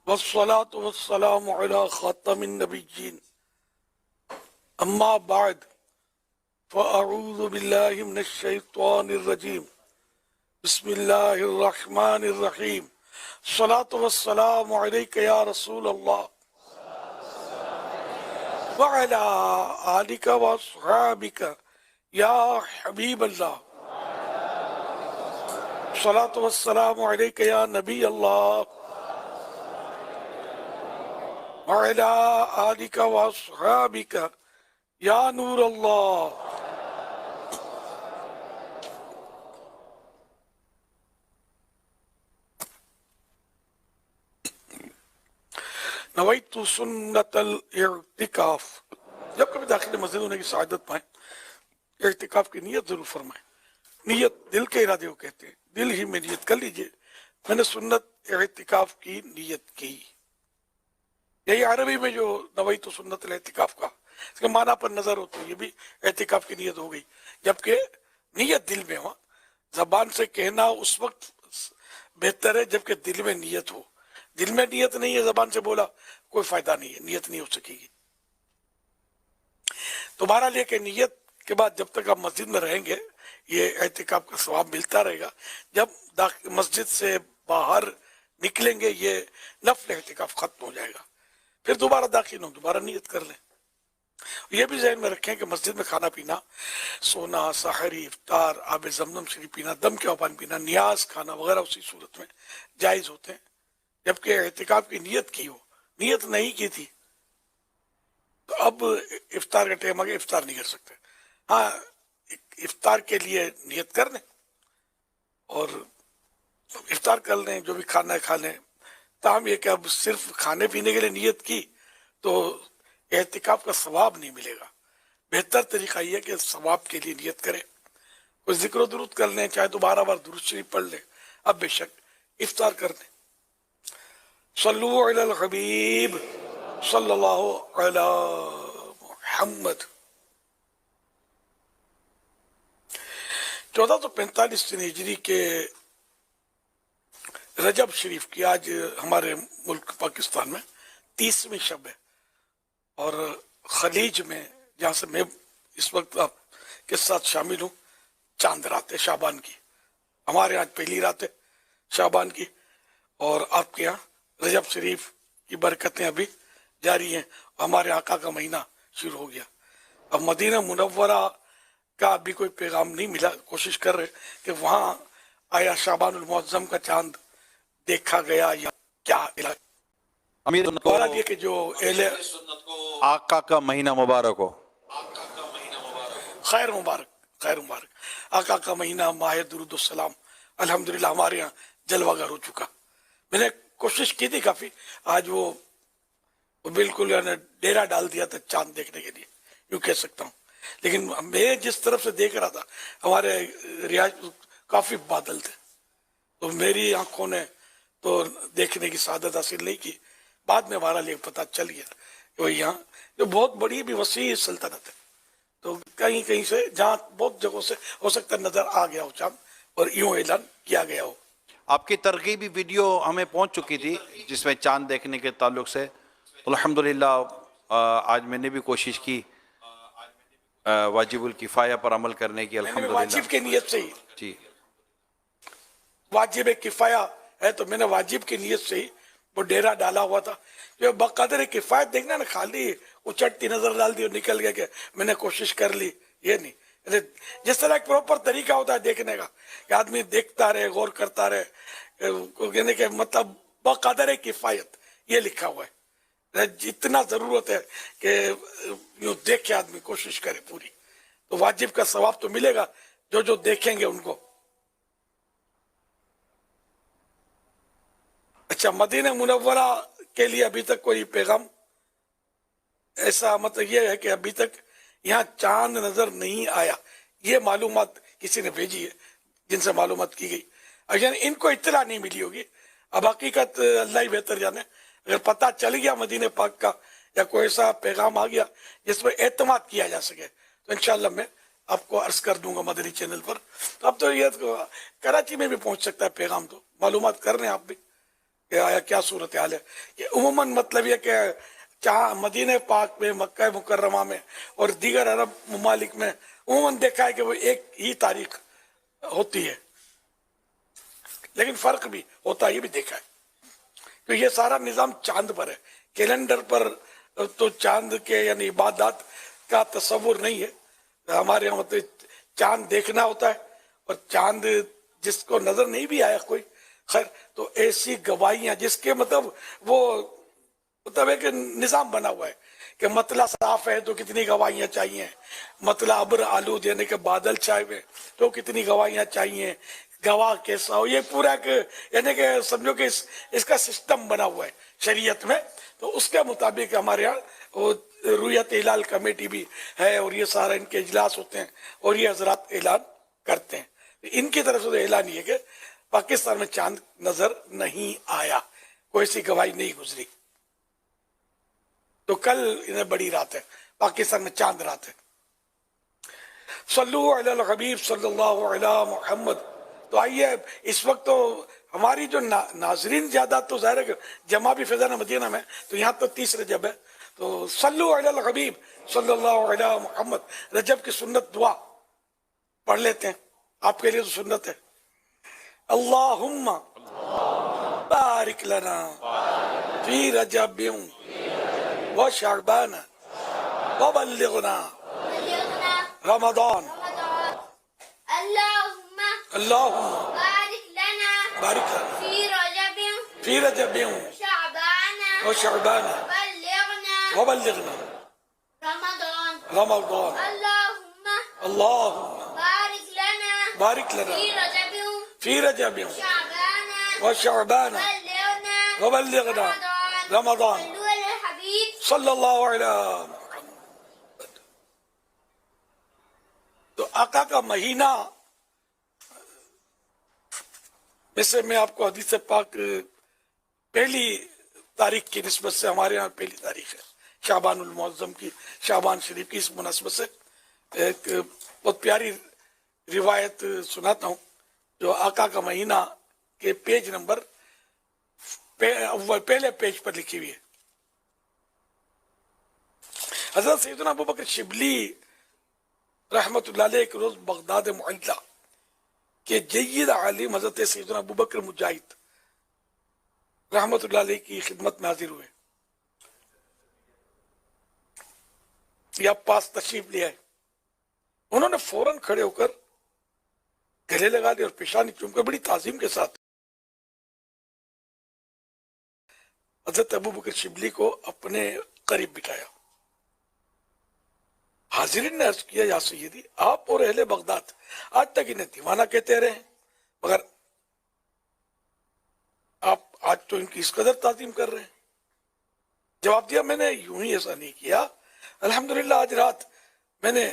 والصلاة والسلام على خاتم النبيين أما بعد فأعوذ بالله من الشيطان الرجيم بسم الله الرحمن الرحيم الصلاة والسلام عليك يا رسول الله وعلى آلك وأصحابك يا حبيب الله الصلاة والسلام عليك يا نبي الله وعلى آلك وأصحابك يا نور الله نویت سنت الاعتکاف. جب کبھی داخل مسجد ہونے کی سعادت پائیں اعتکاف کی نیت ضرور فرمائیں. نیت دل کے ارادے کو کہتے ہیں. دل ہی میں نیت کر لیجئے میں نے سنت اعتکاف کی نیت کی. یہی عربی میں جو نویت سنت الاعتکاف کا اس کے معنی پر نظر ہو تو یہ بھی اعتکاف کی نیت ہو گئی. جبکہ نیت دل میں ہو. زبان سے کہنا اس وقت بہتر ہے جبکہ دل میں نیت ہو. دل میں نیت نہیں ہے زبان سے بولا کوئی فائدہ نہیں ہے, نیت نہیں ہو سکے گی. تو بہرحال یہ کہ نیت کے بعد جب تک آپ مسجد میں رہیں گے یہ اعتکاف کا ثواب ملتا رہے گا. جب مسجد سے باہر نکلیں گے یہ نفل اعتکاف ختم ہو جائے گا. پھر دوبارہ داخل ہوں دوبارہ نیت کر لیں. یہ بھی ذہن میں رکھیں کہ مسجد میں کھانا پینا, سونا, سحری, افطار, آب زمزم شریف پینا, دم کے پانی پینا, نیاز کھانا وغیرہ اسی صورت میں جائز ہوتے ہیں جبکہ اعتکاف کی نیت کی ہو. نیت نہیں کی تھی تو اب افطار کا ٹائم آ گیا افطار نہیں کر سکتے. ہاں افطار کے لیے نیت کر لیں اور افطار کر لیں, جو بھی کھانا ہے کھا لیں. تاہم یہ کہ اب صرف کھانے پینے کے لیے نیت کی تو اعتکاف کا ثواب نہیں ملے گا. بہتر طریقہ یہ ہے کہ ثواب کے لیے نیت کریں, کوئی ذکر و درود کر لیں, چاہے تو 12 بار درود شریف پڑھ لیں. اب بے شک افطار کر لیں. صلو علی الحبیب صلی اللہ علی محمد. 1445 ہجری کے رجب شریف کی آج ہمارے ملک پاکستان میں 30ویں شب ہے اور خلیج میں جہاں سے میں اس وقت آپ کے ساتھ شامل ہوں چاند رات ہے شعبان کی. ہمارے آج پہلی رات ہے شعبان کی اور آپ کے یہاں رجب شریف کی برکتیں ابھی جاری ہیں. ہمارے آقا کا مہینہ شروع ہو گیا. اب مدینہ منورہ کا ابھی کوئی پیغام نہیں ملا. کوشش کر رہے کہ وہاں آیا شعبان المعظم کا چاند دیکھا گیا یا کیا. امیر یہ کہ جو آقا کا مہینہ مبارک ہو. خیر مبارک خیر مبارک. آقا کا مہینہ ماہ درود السلام الحمدللہ ہمارے یہاں جلوہ گر ہو چکا. میں نے کوشش کی تھی کافی. آج وہ بالکل ڈیرا ڈال دیا تھا چاند دیکھنے کے لیے یوں کہہ سکتا ہوں. لیکن میں جس طرف سے دیکھ رہا تھا ہمارے رہائش کافی بادل تھے تو میری آنکھوں نے تو دیکھنے کی سعادت حاصل نہیں کی. بعد میں ہمارا لیے پتہ چل گیا کہ وہ یہاں جو بہت بڑی بھی وسیع سلطنت ہے تو کہیں کہیں سے جہاں بہت جگہوں سے ہو سکتا نظر آ گیا ہو چاند اور یوں اعلان کیا گیا ہو. آپ کی ترغیبی ویڈیو ہمیں پہنچ چکی تھی جس میں چاند دیکھنے کے تعلق سے. الحمدللہ آج میں نے بھی کوشش کی واجب الکفایہ پر عمل کرنے کی. الحمدللہ واجب کی نیت سے ہی جی واجب کفایہ ہے تو میں نے واجب کی نیت سے ہی وہ ڈیرا ڈالا ہوا تھا. جو بقدر کفایت دیکھنا نا خالی اچٹتی نظر ڈال دی اور نکل گیا کہ میں نے کوشش کر لی, یہ نہیں. جس طرح ایک پروپر طریقہ ہوتا ہے دیکھنے کا کہ آدمی دیکھتا رہے غور کرتا رہے, کہنے کے مطلب بقدر کفایت یہ لکھا ہوا ہے. جتنا ضرورت ہے کہ یوں دیکھے آدمی کوشش کرے پوری تو واجب کا ثواب تو ملے گا جو دیکھیں گے ان کو. اچھا مدینہ منورہ کے لیے ابھی تک کوئی پیغام ایسا مطلب یہ ہے کہ ابھی تک یہاں چاند نظر نہیں آیا. یہ معلومات کسی نے بھیجی ہے جن سے معلومات کی گئی. یعنی ان کو اطلاع نہیں ملی ہوگی. اب حقیقت اللہ ہی بہتر جانے. اگر پتہ چل گیا مدینہ پاک کا یا کوئی ایسا پیغام آ گیا جس پر اعتماد کیا جا سکے تو انشاءاللہ میں آپ کو عرض کر دوں گا مدنی چینل پر. تو اب تو یہ کراچی میں بھی پہنچ سکتا ہے پیغام, تو معلومات کر رہے ہیں آپ بھی کہ آیا کیا صورتحال ہے. کہ عموماً مطلب یہ کہ جہاں مدینہ پاک میں, مکہ مکرمہ میں اور دیگر عرب ممالک میں عموماً دیکھا ہے کہ وہ ایک ہی تاریخ ہوتی ہے, لیکن فرق بھی ہوتا ہے, یہ بھی دیکھا ہے. تو یہ سارا نظام چاند پر ہے, کیلنڈر پر تو چاند کے یعنی عبادات کا تصور نہیں ہے. ہمارے یہاں مطلب چاند دیکھنا ہوتا ہے, اور چاند جس کو نظر نہیں بھی آیا کوئی, خیر تو ایسی گواہیاں جس کے مطلب وہ مطلب ایک نظام بنا ہوا ہے کہ مطلع صاف ہے تو کتنی گواہیاں چاہیے, مطلع ابر آلود یعنی کہ بادل چھائے ہوئے تو کتنی گواہیاں چاہیے, گواہ کیسا ہو, یہ پورا یعنی کہ سمجھو کہ اس کا سسٹم بنا ہوا ہے شریعت میں. تو اس کے مطابق ہمارے یہاں رویت ہلال کمیٹی بھی ہے, اور یہ سارا ان کے اجلاس ہوتے ہیں اور یہ حضرات اعلان کرتے ہیں. ان کی طرف سے تو اعلان یہ ہے کہ پاکستان میں چاند نظر نہیں آیا, کوئی سی گواہی نہیں گزری. تو کل انہیں بڑی رات ہے, پاکستان میں چاند رات ہے. صلو علی الحبیب صلی اللہ علی محمد. تو آئیے اس وقت تو ہماری جو ناظرین زیادہ تو ظاہر ہے کہ جمع بھی فیضان مدینہ میں, تو یہاں تو 30 رجب ہے, تو صلو علی الحبیب صلی اللہ علی محمد. رجب کی سنت دعا پڑھ لیتے ہیں, آپ کے لیے تو سنت ہے. اللہم بارک لنا فی رجب و شعبان و بلغنا رمضان. اللہم بارک لنا فی رجب و شعبان و بلغنا رمضان. اللہم بارک لنا فی رجب و شعبان و بلغنا رمضان. صلی اللہ علیہ محمد. تو آقا کا مہینہ میں سے میں آپ کو حدیث پاک پہلی تاریخ کی نسبت سے, ہمارے یہاں پہلی تاریخ ہے شعبان المعظم کی, شعبان شریف کی, اس مناسبت سے ایک بہت پیاری روایت سناتا ہوں جو آقا کا مہینہ کے پیج نمبر پہلے پیج پر لکھی ہوئی ہے. حضرت سیدنا ابوبکر شبلی رحمت اللہ علیہ ایک روز بغداد معلہ کے جید عالم حضرت سیدنا ابوبکر مجاہد رحمت اللہ علیہ کی خدمت میں حاضر ہوئے, یا پاس تشریف لے آئے. انہوں نے فوراً کھڑے ہو کر گلے لگا لیا اور پیشانی چوم کر بڑی تعظیم کے ساتھ حضرت ابوبکر شبلی کو اپنے قریب بٹھایا. حاضرین نے عرض کیا, یا سیدی, آپ اور اہل بغداد آج تک انہیں دیوانہ کہتے رہے ہیں, مگر آپ آج تو ان کی اس قدر تعظیم کر رہے ہیں. جواب دیا, میں نے یوں ہی ایسا نہیں کیا, الحمدللہ آج رات میں نے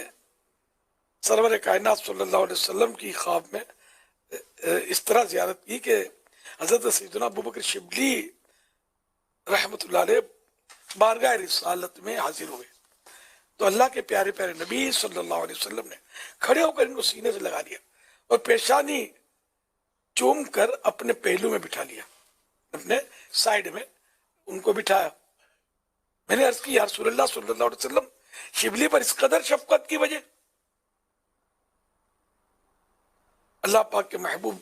سرور کائنات صلی اللہ علیہ وسلم کی خواب میں اس طرح زیارت کی کہ حضرت سیدنا ابوبکر شبلی رحمت اللہ علیہ بارگاہ رسالت میں حاضر ہوئے. تو اللہ کے پیارے پیارے نبی صلی اللہ علیہ وسلم نے کھڑے ہو کر ان کو سینے سے لگا دیا اور پیشانی چوم کر اپنے پہلو میں بٹھا لیا, اپنے سائیڈ میں ان کو بٹھایا. میں نے عرض کی, یا رسول اللہ صلی اللہ علیہ وسلم, شبلی پر اس قدر شفقت کی وجہ؟ اللہ پاک کے محبوب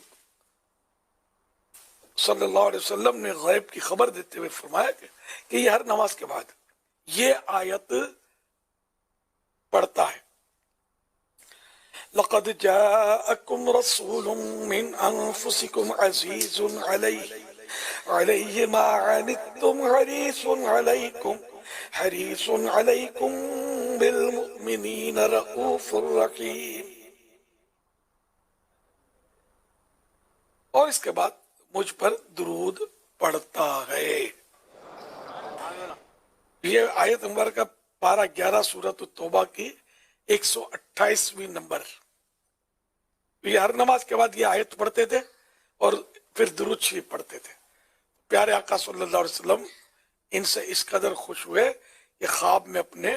صلی اللہ علیہ وسلم نے غیب کی خبر دیتے ہوئے فرمایا کہ یہ ہر نماز کے بعد یہ آیت پڑھتا ہے, لقد جاءکم رسول من انفسکم عزیز علیہ ما عنتم حریص علیکم بالمؤمنین رؤوف الرحیم. اور اس کے بعد مجھ پر درود پڑھتا ہے. یہ آیت نمبر کا پارہ 11 سورۃ التوبہ کی 128ویں نمبر. یہ ہر نماز کے بعد یہ آیت پڑھتے تھے اور پھر درود شریف پڑھتے تھے. پیارے آقا صلی اللہ علیہ وسلم ان سے اس قدر خوش ہوئے کہ خواب میں اپنے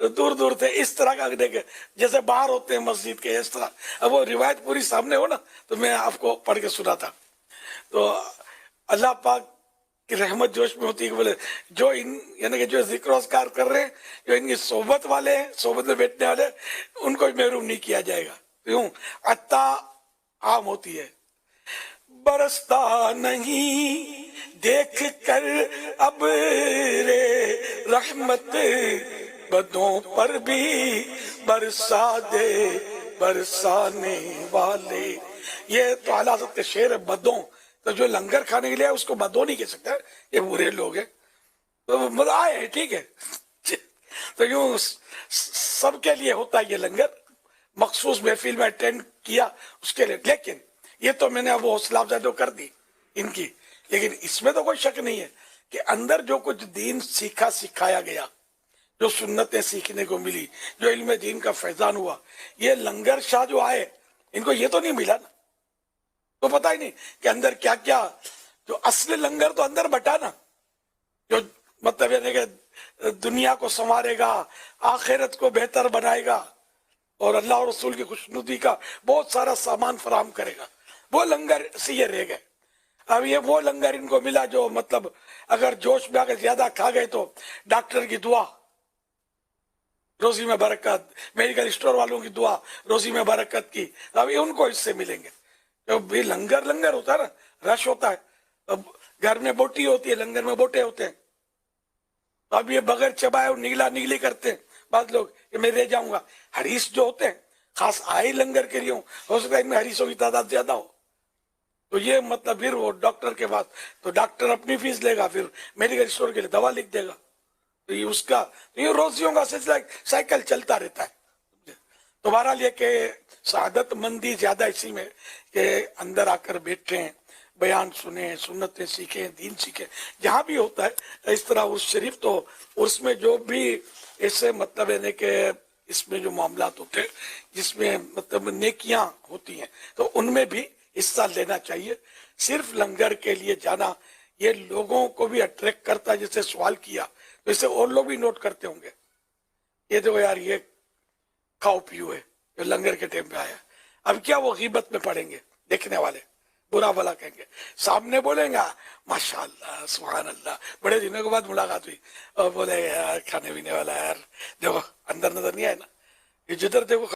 دور دور تھے اس طرح کا دیکھے جیسے باہر ہوتے ہیں مسجد کے اس طرح. اب وہ روایت پوری سامنے ہو نا تو میں آپ کو پڑھ کے سناتا. تو اللہ پاک کی رحمت جوش میں ہوتی ہے کہ بولے جو یعنی کہ جو ذکر و اذکار کر رہے ہیں, جو ان کی صحبت والے ہیں, صحبت میں بیٹھنے والے, ان کو محروم نہیں کیا جائے گا. کیوں؟ عطا عام ہوتی ہے. برستا نہیں دیکھ کر اب رے رحمت, بدوں پر بھی برسا دے برسانے والے. یہ تو اعلیٰ حضرت کے شعر ہے. بدوں تو جو لنگر کھانے کے لیے اس کو بدو نہیں کہہ سکتا, یہ برے لوگ ہیں. تو مزہ آئے, ٹھیک ہے. تو یوں سب کے لیے ہوتا ہے یہ لنگر, مخصوص محفل میں اٹینڈ کیا اس کے لیے. لیکن یہ تو میں نے اب حوصلہ افزائی کر دی ان کی, لیکن اس میں تو کوئی شک نہیں ہے کہ اندر جو کچھ دین سیکھا سکھایا گیا, جو سنتیں سیکھنے کو ملی, جو علم دین کا فیضان ہوا, یہ لنگر شاہ جو آئے ان کو یہ تو نہیں ملا نا, تو پتہ ہی نہیں کہ اندر کیا کیا. جو اصل لنگر تو اندر بٹا نا, جو مطلب یہ کہ دنیا کو سنوارے گا, آخرت کو بہتر بنائے گا, اور اللہ اور رسول کی خوشنودی کا بہت سارا سامان فراہم کرے گا, وہ لنگر سے یہ رہ گئے. اب یہ وہ لنگر ان کو ملا جو مطلب اگر جوش میں آ کے زیادہ کھا گئے تو ڈاکٹر کی دعا روزی میں برکت, میڈیکل اسٹور والوں کی دعا روزی میں برکت کی, اب ان کو اس سے ملیں گے. بھی لنگر لنگر ہوتا ہے نا, رش ہوتا ہے. اب گھر میں بوٹی ہوتی ہے, لنگر میں بوٹے ہوتے ہیں. اب یہ بغیر چبائے نگلا نگلی کرتے ہیں بعض لوگ کہ میں رہ جاؤں گا. حریص جو ہوتے ہیں خاص آئے لنگر کے لیے ہو سکتا ہے ان میں حریصوں کی تعداد زیادہ ہو, تو یہ مطلب پھر وہ ڈاکٹر کے پاس تو ڈاکٹر اپنی فیس لے گا, پھر میڈیکل اسٹور کے لیے دوا لکھ دے گا. تو یہ اس کا تو یہ روزیوں کا سلسلہ سائیکل چلتا رہتا ہے. تو بہرحال یہ کہ سعادت مندی زیادہ اسی میں کہ اندر آ کر بیٹھیں, بیان سنیں, سنتیں سیکھیں, دین سیکھیں. جہاں بھی ہوتا ہے اس طرح عرس شریف, تو اس میں جو بھی ایسے مطلب ہے کہ اس میں جو معاملات ہوتے ہیں جس میں مطلب نیکیاں ہوتی ہیں تو ان میں بھی حصہ لینا چاہیے. صرف لنگر کے لیے جانا یہ لوگوں کو بھی اٹریکٹ کرتا ہے. جیسے سوال کیا تو اسے اور لوگ بھی نوٹ کرتے ہوں گے, یہ دیکھو یار یہ کھاؤ پیو ہے جو لنگر کے ٹائم پہ آیا. اب کیا وہ غیبت میں پڑیں گے, دیکھنے والے برا بھلا کہیں گے, سامنے بولیں گا ماشاءاللہ سبحان اللہ بڑے دنوں کے بعد ملاقات ہوئی, اور بولے یار کھانے پینے والا یار دیکھو اندر نظر نہیں آئے نا, یہ جدھر دیکھو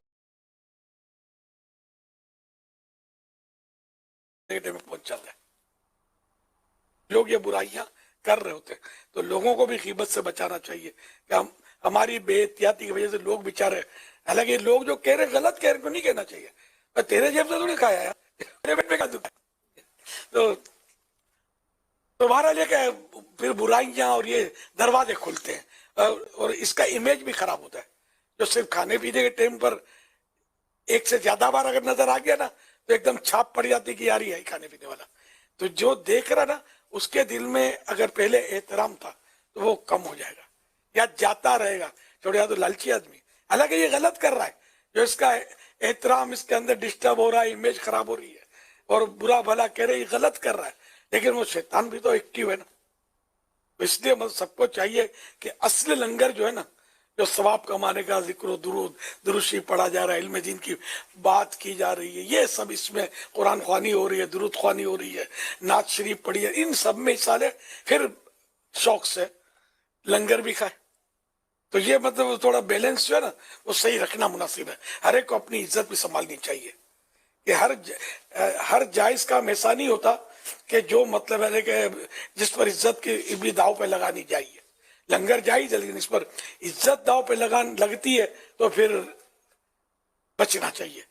پہنچ جاتا ہے. لوگ یہ برائیاں کر رہے ہوتے ہیں تو لوگوں کو بھی غیبت سے بچانا چاہیے کہ ہم ہماری بے احتیاطی کی وجہ سے لوگ بےچارے, حالانکہ لوگ جو کہہ رہے غلط کہہ رہے کو نہیں کہنا چاہیے. تیرے جیب سے تو نہیں کھایا یار, میرے پیٹ میں کھا دوں. تو بہرحال یہ کہ پھر برائیاں اور یہ دروازے کھلتے ہیں اور اس کا امیج بھی خراب ہوتا ہے. جو صرف کھانے پینے کے ٹائم پر ایک سے زیادہ بار اگر نظر آ گیا نا تو ایک دم چھاپ پڑ جاتی کہ یار یہ کھانے پینے والا. تو جو دیکھ رہا نا اس کے دل میں اگر پہلے احترام تھا تو وہ کم ہو جائے گا یا جاتا رہے گا. چھوڑیا تو لالچی آدمی, حالانکہ یہ غلط کر رہا ہے, جو اس کا احترام اس کے اندر ڈسٹرب ہو رہا ہے, امیج خراب ہو رہی ہے اور برا بھلا کہہ رہے, یہ غلط کر رہا ہے. لیکن وہ شیطان بھی تو ایکٹیو ہے نا. اس لیے سب کو چاہیے کہ اصل لنگر جو ہے نا, جو ثواب کمانے کا ذکر و درود شریف پڑھا جا رہا ہے, علم دین کی بات کی جا رہی ہے, یہ سب اس میں قرآن خوانی ہو رہی ہے, درود خوانی ہو رہی ہے, نعت شریف پڑھی ہے, ان سب میں حصہ لے, پھر شوق سے لنگر بھی کھائے. تو یہ مطلب تھوڑا بیلنس جو ہے نا وہ صحیح رکھنا مناسب ہے. ہر ایک کو اپنی عزت بھی سنبھالنی چاہیے کہ ہر جائز کام ایسا نہیں ہوتا کہ جو مطلب ہے کہ جس پر عزت کی بھی داؤ پہ لگانی چاہیے. لنگر جائز ہے لیکن اس پر عزت داؤ پہ لگتی ہے تو پھر بچنا چاہیے.